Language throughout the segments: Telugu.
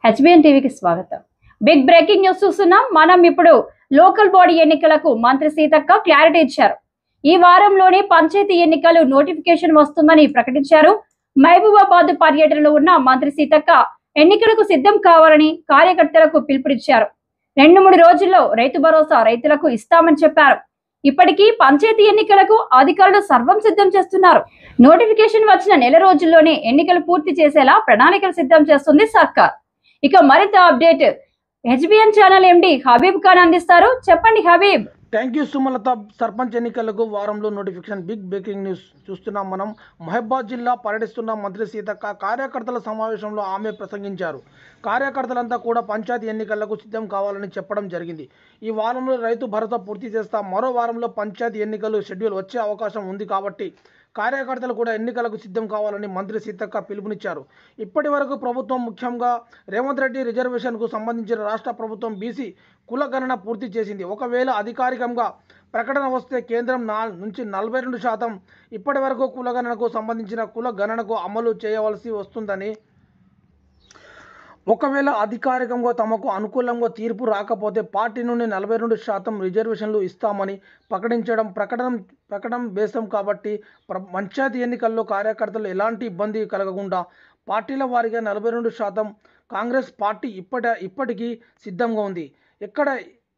హెచ్బిఎన్ టీవీకి స్వాగతం. బిగ్ బ్రేకింగ్ న్యూస్ చూస్తున్నాం. మనం ఇప్పుడు లోకల్ బాడీ ఎన్నికలకు మంత్రి సీతక్క క్లారిటీ ఇచ్చారు. ఈ వారంలోనే పంచాయతీ ఎన్నికలు నోటిఫికేషన్ వస్తుందని ప్రకటించారు. మహబూబాబాద్ పర్యటనలో ఉన్న మంత్రి సీతక్క ఎన్నికలకు సిద్ధం కావాలని కార్యకర్తలకు పిలుపునిచ్చారు. 2-3 రోజుల్లో రైతు భరోసా రైతులకు ఇస్తామని చెప్పారు. ఇప్పటికీ పంచాయతీ ఎన్నికలకు అధికారులు సర్వం సిద్ధం చేస్తున్నారు. నోటిఫికేషన్ వచ్చిన నెల రోజుల్లోనే ఎన్నికలు పూర్తి చేసేలా ప్రణాళికలు సిద్ధం చేస్తుంది సర్కార్. ఇక మరింత update HBN channel MD Habib Khan అందిస్తారు. చెప్పండి హబీబ్. Thank you Sumalatha. సర్పంచ్ ఎన్నికలకు వారంలో నోటిఫికేషన్. బిగ్ బ్రేకింగ్ న్యూస్ చూస్తున్నాం మనం. మహబూబాబాద్ జిల్లా పర్యటిస్తున్న మంత్రి సీతక్క కార్యకర్తల సమావేశంలో ఆమె ప్రసంగించారు. కార్యకర్తలంతా కూడా పంచాయతీ ఎన్నికలకు సిద్ధం కావాలని చెప్పడం జరిగింది. ఈ వారంలో రైతు భరోసా పూర్తి చేస్తాం. మరో వారంలో పంచాయతీ ఎన్నికలు షెడ్యూల్ వచ్చే అవకాశం ఉంది కాబట్టి కార్యకర్తలు కూడా ఎన్నికలకు సిద్ధం కావాలని మంత్రి సీతక్క పిలుపునిచ్చారు. ఇప్పటి వరకు ప్రభుత్వం, ముఖ్యంగా రేవంత్ రెడ్డి రిజర్వేషన్కు సంబంధించిన రాష్ట్ర ప్రభుత్వం బీసీ కులగణన పూర్తి చేసింది. ఒకవేళ అధికారికంగా ప్రకటన వస్తే కేంద్రం నుంచి 42% ఇప్పటి వరకు కులగణనకు సంబంధించిన కులగణనకు అమలు చేయవలసి వస్తుందని, ఒకవేళ అధికారికంగా తమకు అనుకూలంగా తీర్పు రాకపోతే పార్టీ నుండి 42% రిజర్వేషన్లు ఇస్తామని ప్రకటన బేసం కాబట్టి పంచాయతీ ఎన్నికల్లో కార్యకర్తలు ఎలాంటి ఇబ్బంది కలగకుండా పార్టీల వారీగా 42% కాంగ్రెస్ పార్టీ ఇప్పటికీ సిద్ధంగా ఉంది. ఎక్కడ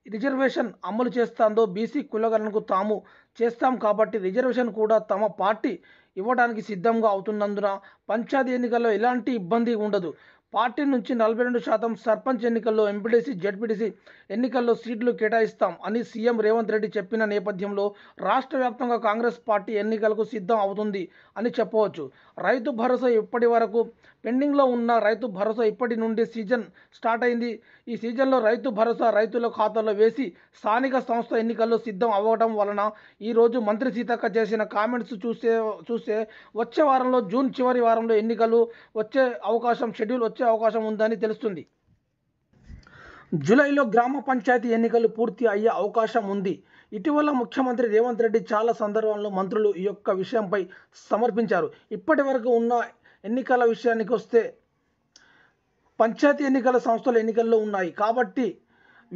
రిజర్వేషన్ అమలు చేస్తుందో బీసీ కులగణనకు తాము చేస్తాం కాబట్టి రిజర్వేషన్ కూడా తమ పార్టీ ఇవ్వడానికి సిద్ధంగా అవుతున్నందున పంచాయతీ ఎన్నికల్లో ఎలాంటి ఇబ్బంది ఉండదు. పార్టీ నుంచి 42% సర్పంచ్ ఎన్నికల్లో, ఎంపీటీసీ, జెడ్పీటీసీ ఎన్నికల్లో సీట్లు కేటాయిస్తాం అని సీఎం రేవంత్ రెడ్డి చెప్పిన నేపథ్యంలో రాష్ట్ర వ్యాప్తంగా కాంగ్రెస్ పార్టీ ఎన్నికలకు సిద్ధం అవుతుంది అని చెప్పవచ్చు. రైతు భరోసా ఇప్పటి వరకు పెండింగ్లో ఉన్న రైతు భరోసా ఇప్పటి నుండి సీజన్ స్టార్ట్ అయింది. ఈ సీజన్లో రైతు భరోసా రైతుల ఖాతాలో వేసి స్థానిక సంస్థ ఎన్నికల్లో సిద్ధం అవ్వడం వలన ఈరోజు మంత్రి సీతక్క చేసిన కామెంట్స్ చూస్తే వచ్చే వారంలో, జూన్ చివరి వారంలో ఎన్నికలు వచ్చే అవకాశం, షెడ్యూల్ వచ్చే అవకాశం ఉందని తెలుస్తుంది. జూలైలో గ్రామ పంచాయతీ ఎన్నికలు పూర్తి అయ్యే అవకాశం ఉంది. ఇటీవల ముఖ్యమంత్రి రేవంత్ రెడ్డి చాలా సందర్భాల్లో మంత్రులు ఈ యొక్క విషయంపై సమర్పించారు. ఇప్పటి వరకు ఉన్న ఎన్నికల విషయానికి వస్తే పంచాయతీ ఎన్నికల సంస్థల ఎన్నికల్లో ఉన్నాయి కాబట్టి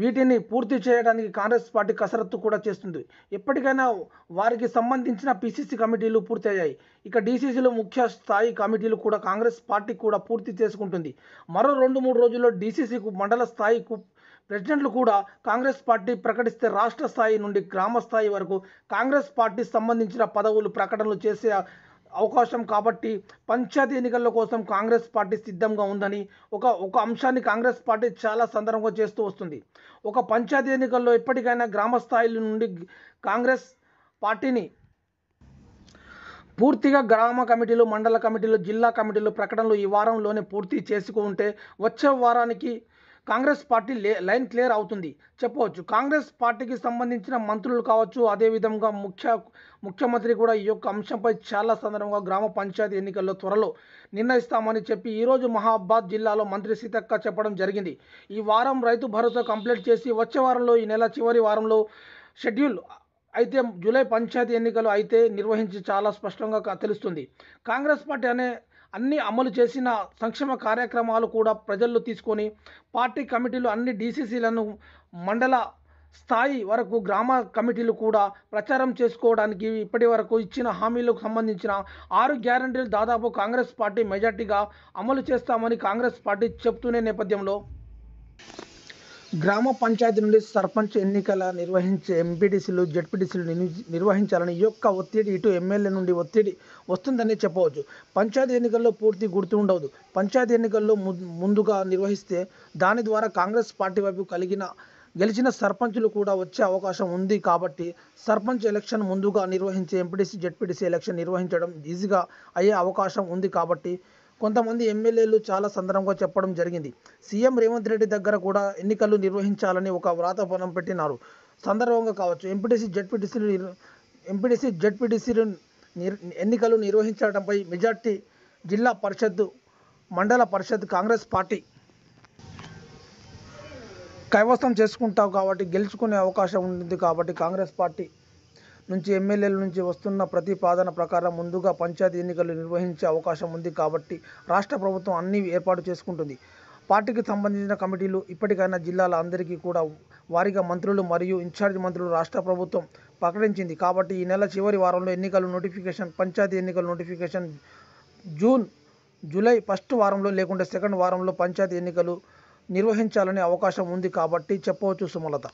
వీటిని పూర్తి చేయడానికి కాంగ్రెస్ పార్టీ కసరత్తు కూడా చేస్తుంది. ఎప్పటికైనా వారికి సంబంధించిన పీసీసీ కమిటీలు పూర్తి అయ్యాయి. ఇక డీసీసీలు, ముఖ్య స్థాయి కమిటీలు కూడా కాంగ్రెస్ పార్టీ కూడా పూర్తి చేసుకుంటుంది. మరో 2-3 రోజుల్లో డీసీసీకు మండల స్థాయికు ప్రెసిడెంట్లు కూడా కాంగ్రెస్ పార్టీ ప్రకటిస్తే రాష్ట్ర స్థాయి నుండి గ్రామ స్థాయి వరకు కాంగ్రెస్ పార్టీ సంబంధించిన పదవులు ప్రకటనలు చేసే అవకాశం కాబట్టి పంచాయతీ ఎన్నికల కోసం కాంగ్రెస్ పార్టీ సిద్ధంగా ఉందని ఒక అంశాన్ని కాంగ్రెస్ పార్టీ చాలా సందర్భంగా చేస్తూ వస్తుంది. ఒక పంచాయతీ ఎన్నికల్లో ఎప్పటికైనా గ్రామ స్థాయిల నుండి కాంగ్రెస్ పార్టీని పూర్తిగా గ్రామ కమిటీలు, మండల కమిటీలు, జిల్లా కమిటీలు ప్రకటనలు ఈ వారంలోనే పూర్తి చేసుకుంటే వచ్చే వారానికి కాంగ్రెస్ పార్టీ లైన్ క్లియర్ అవుతుంది చెప్పవచ్చు. కాంగ్రెస్ పార్టీకి సంబంధించిన మంత్రులు కావచ్చు, అదేవిధంగా ముఖ్యమంత్రి కూడా ఈ యొక్క అంశంపై చాలా సందర్భంగా గ్రామ పంచాయతీ ఎన్నికల్లో త్వరలో నిర్ణయిస్తామని చెప్పి ఈరోజు మహబూబాబాద్ జిల్లాలో మంత్రి సీతక్క చెప్పడం జరిగింది. ఈ వారం రైతు భరోసా కంప్లీట్ చేసి వచ్చే వారంలో, ఈ నెల చివరి వారంలో షెడ్యూల్ అయితే జూలై పంచాయతీ ఎన్నికలు అయితే నిర్వహించి చాలా స్పష్టంగా తెలుస్తుంది. కాంగ్రెస్ పార్టీ అన్ని అమలు చేసిన సంక్షేమ కార్యక్రమాలు కూడా ప్రజల్లో తీసుకొని పార్టీ కమిటీలు, అన్ని డీసీసీలను, మండల స్థాయి వరకు గ్రామ కమిటీలు కూడా ప్రచారం చేసుకోవడానికి ఇప్పటి వరకు ఇచ్చిన హామీలకు సంబంధించిన 6 గ్యారంటీలు దాదాపు కాంగ్రెస్ పార్టీ మెజార్టీగా అమలు చేస్తామని కాంగ్రెస్ పార్టీ చెప్తున్న నేపథ్యంలో గ్రామ పంచాయతీ నుండి సర్పంచ్ ఎన్నికల నిర్వహించే ఎంపీటీసీలు, జెడ్పీటీసీలు నిర్వహించాలని ఈ యొక్క ఒత్తిడి ఇటు ఎమ్మెల్యే నుండి ఒత్తిడి వస్తుందని చెప్పవచ్చు. పంచాయతీ ఎన్నికల్లో పూర్తి గుర్తు ఉండదు. పంచాయతీ ఎన్నికల్లో ముందుగా నిర్వహిస్తే దాని ద్వారా కాంగ్రెస్ పార్టీ వైపు గెలిచిన సర్పంచులు కూడా వచ్చే అవకాశం ఉంది కాబట్టి సర్పంచ్ ఎలక్షన్ ముందుగా నిర్వహించే ఎంపీటీసీ, జెడ్పీటీసీ ఎలక్షన్ నిర్వహించడం ఈజీగా అయ్యే అవకాశం ఉంది కాబట్టి కొంతమంది ఎమ్మెల్యేలు చాలా సందర్భంగా చెప్పడం జరిగింది. సీఎం రేవంత్ రెడ్డి దగ్గర కూడా ఎన్నికలు నిర్వహించాలని ఒక వ్రాతపత్రం పెట్టినారు సందర్భంగా కావచ్చు. ఎంపీటీసీ జెడ్పీటీసీలు ఎన్నికలు నిర్వహించడంపై మెజార్టీ జిల్లా పరిషత్, మండల పరిషత్ కాంగ్రెస్ పార్టీ కైవసం చేసుకుంటావు కాబట్టి గెలుచుకునే అవకాశం ఉంది కాబట్టి కాంగ్రెస్ పార్టీ నుంచి ఎమ్మెల్యేల నుంచి వస్తున్న ప్రతిపాదన ప్రకారం ముందుగా పంచాయతీ ఎన్నికలు నిర్వహించే అవకాశం ఉంది కాబట్టి రాష్ట్ర ప్రభుత్వం అన్ని ఏర్పాటు చేసుకుంటుంది. పార్టీకి సంబంధించిన కమిటీలు ఇప్పటికైనా జిల్లాల అందరికీ కూడా వారిగా మంత్రులు మరియు ఇన్ఛార్జ్ మంత్రులు రాష్ట్ర ప్రభుత్వం ప్రకటించింది కాబట్టి ఈ నెల చివరి వారంలో ఎన్నికల నోటిఫికేషన్ పంచాయతీ ఎన్నికల నోటిఫికేషన్ జూలై ఫస్ట్ వారంలో లేకుంటే సెకండ్ వారంలో పంచాయతీ ఎన్నికలు నిర్వహించాలనే అవకాశం ఉంది కాబట్టి చెప్పవచ్చు సుమలత.